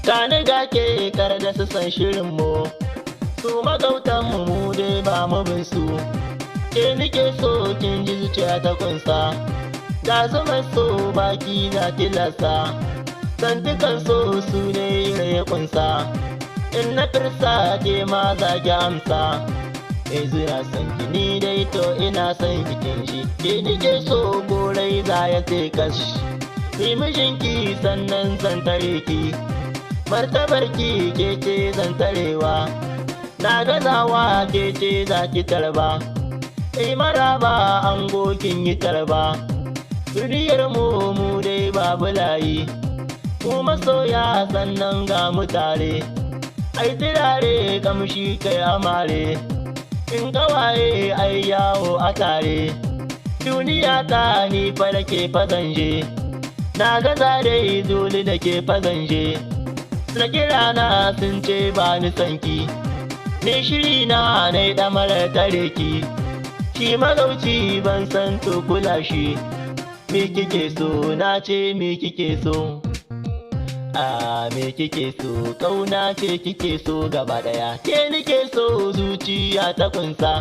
Gani ga ke kar da su san shirinmu, su magautanmu mu dai ba mu bin su. Ke nike so kin ji zuciya ta kunsa, ga zuman so baki za tilasta, santukan so su ne ya kunsa. In na firsa ke ma za ki amsa, zira san ki ni dai to ina son ki kin shi. Ke nike so korai za ya ce kash, ni mijinki sannan zan tare ki, martabar ki ke ce zan tarewa, na gazawa ke ce za ki tarba. Maraba ango kin yi tarba, duniyar mu dai babu layi, mu masoya sannan ga mu tare, ai turare kamshi kai amare, in kawaye ai yawo a tare. Duniya ta ni fa da ke fazanje, na gaza dai dole da ke fazanje, na kira na sun ce ba ni sanki, ni shiri na nai ɗamarar tare ki. Shi magauci ban san to kula shi, me kike so na ce me kike so, me kike so kauna ce kike so gaba daya. Ke nike so zuciya ta kunsa,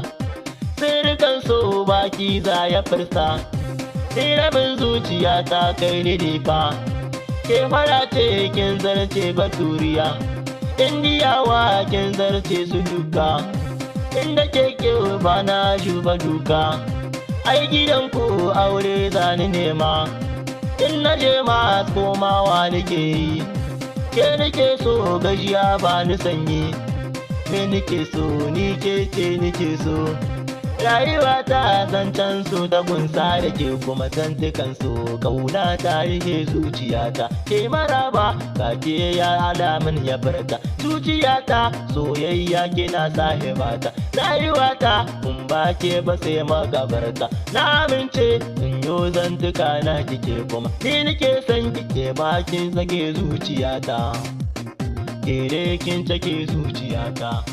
sirrikan so baki za ya fursa, sai rabin zuciya ta kai ni difa. Ke fara ce kin zarce baturiya, indiyawa kin zarce su duka, inda keke ba na shuba duka. Ai gidanku aure zani nema, in na je ma komawa nake yi. Ke nake so gajiya ba ni sanyi, me nake so ni ke ce nake so. Rayuwa ta zancen su ta gunsa da ke kuma zantukan su, kauna ta rike zuciyata. Ke maraba ka ke ya hada min ya farka, zuciyata soyayya kina sahibata. Rayuwata kun ba ke ba sai magabarta, na amince in yo zantuka na kike kuma ni nake son kike bakin sake zuciyata, ke dai kin take zuciyata.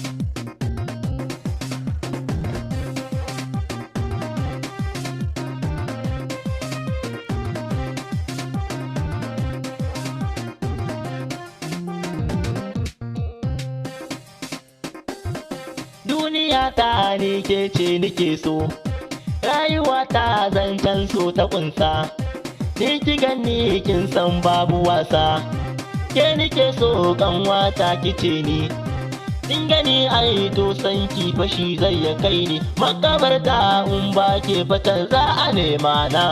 Duniya ta ne ke ce nike so, rayuwa ta zancen so ta kunsa, ni ki gani kin san babu wasa. Ke nike so kanwata kice ni, kin gani ai to san ki fashi zai ya kai ni makabarta, in ba ke fatan za a nema na.